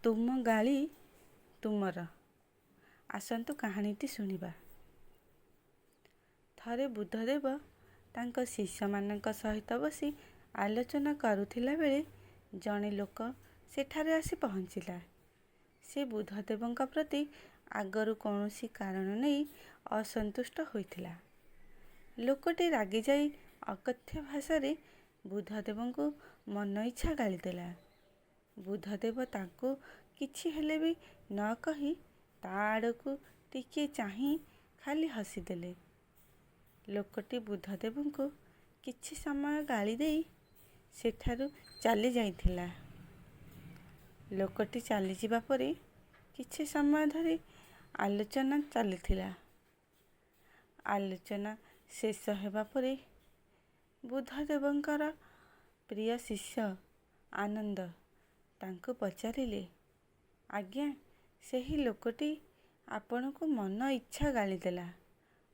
ତୁମ ଗାଳି ତୁମର। ଆସନ୍ତୁ କାହାଣୀଟି ଶୁଣିବା। ଥରେ ବୁଦ୍ଧଦେବ ତାଙ୍କ ଶିଷ୍ୟମାନଙ୍କ ସହିତ ବସି ଆଲୋଚନା କରୁଥିଲା ବେଳେ ଜଣେ ଲୋକ ସେଠାରେ ଆସି ପହଞ୍ଚିଲା। ସେ ବୁଦ୍ଧଦେବଙ୍କ ପ୍ରତି ଆଗରୁ କୌଣସି କାରଣ ନେଇ ଅସନ୍ତୁଷ୍ଟ ହୋଇଥିଲା। ଲୋକଟି ରାଗିଯାଇ ଅକଥ୍ୟ ଭାଷାରେ ବୁଦ୍ଧଦେବଙ୍କୁ ମନ ଇଚ୍ଛା ଗାଳିଦେଲା। ବୁଦ୍ଧଦେବ ତାଙ୍କୁ କିଛି ହେଲେ ବି ନ କହି ତା ଆଡ଼କୁ ଟିକିଏ ଚାହିଁ ଖାଲି ହସିଦେଲେ। ଲୋକଟି ବୁଦ୍ଧଦେବଙ୍କୁ କିଛି ସମୟ ଗାଳି ଦେଇ ସେଠାରୁ ଚାଲି ଯାଇଥିଲା। ଲୋକଟି ଚାଲିଯିବା ପରେ କିଛି ସମୟ ଧରି ଆଲୋଚନା ଚାଲିଥିଲା। ଆଲୋଚନା ଶେଷ ହେବା ପରେ ବୁଦ୍ଧଦେବଙ୍କର ପ୍ରିୟ ଶିଷ୍ୟ ଆନନ୍ଦ ତାଙ୍କୁ ପଚାରିଲେ, ଆଜ୍ଞା, ସେହି ଲୋକଟି ଆପଣଙ୍କୁ ମନ ଇଚ୍ଛା ଗାଳିଦେଲା,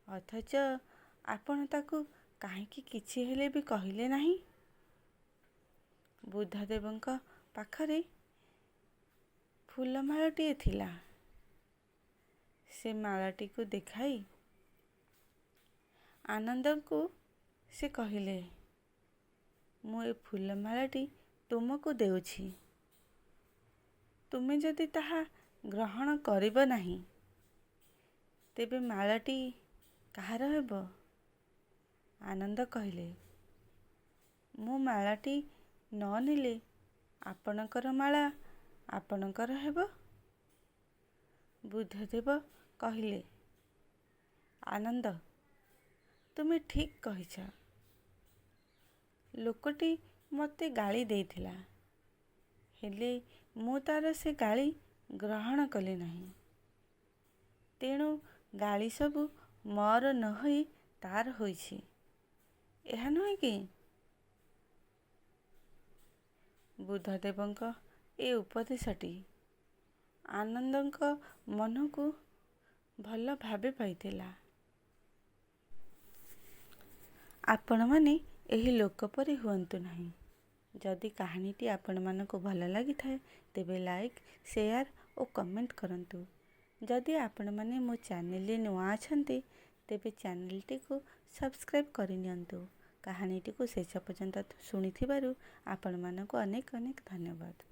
ଅଥଚ ଆପଣ ତାକୁ କାହିଁକି କିଛି ହେଲେ ବି କହିଲେ ନାହିଁ? ବୁଦ୍ଧଦେବଙ୍କ ପାଖରେ ଫୁଲମାଳଟିଏ ଥିଲା। ସେ ମାଳଟିକୁ ଦେଖାଇ ଆନନ୍ଦଙ୍କୁ ସେ କହିଲେ, ମୁଁ ଏ ଫୁଲମାଳଟି ତୁମକୁ ଦେଉଛି। ତୁମେ ଯଦି ତାହା ଗ୍ରହଣ କରିବ ନାହିଁ, ତେବେ ମାଳଟି କାହାର ହେବ? ଆନନ୍ଦ କହିଲେ, ମୁଁ ମାଳଟି ନ ନେଲେ ଆପଣଙ୍କର ମାଳା ଆପଣଙ୍କର ହେବ। ବୁଦ୍ଧଦେବ କହିଲେ, ଆନନ୍ଦ, ତୁମେ ଠିକ୍ କହିଛ। ଲୋକଟି ମୋତେ ଗାଳି ଦେଇଥିଲା, ହେଲେ ମୁଁ ତାର ସେ ଗାଳି ଗ୍ରହଣ କଲି ନାହିଁ। ତେଣୁ ଗାଳି ସବୁ ମୋର ନ ହୋଇ ତାର ହୋଇଛି, ଏହା ନୁହେଁ କି? ବୁଦ୍ଧଦେବଙ୍କ ଏ ଉପଦେଶଟି ଆନନ୍ଦଙ୍କ ମନକୁ ଭଲ ଭାବେ ପାଇଥିଲା। ଆପଣମାନେ ଏହି ଲୋକ ପରି ହୁଅନ୍ତୁ ନାହିଁ। ଯଦି କାହାଣୀଟି ଆପଣମାନଙ୍କୁ ଭଲ ଲାଗିଥାଏ, ତେବେ ଲାଇକ୍, ସେୟାର ଓ କମେଣ୍ଟ କରନ୍ତୁ। ଯଦି ଆପଣମାନେ ମୋ ଚ୍ୟାନେଲରେ ନୂଆ ଅଛନ୍ତି, ତେବେ ଚ୍ୟାନେଲଟିକୁ ସବସ୍କ୍ରାଇବ୍ କରିନିଅନ୍ତୁ। କାହାଣୀଟିକୁ ଶେଷ ପର୍ଯ୍ୟନ୍ତ ଶୁଣିଥିବାରୁ ଆପଣମାନଙ୍କୁ ଅନେକ ଅନେକ ଧନ୍ୟବାଦ।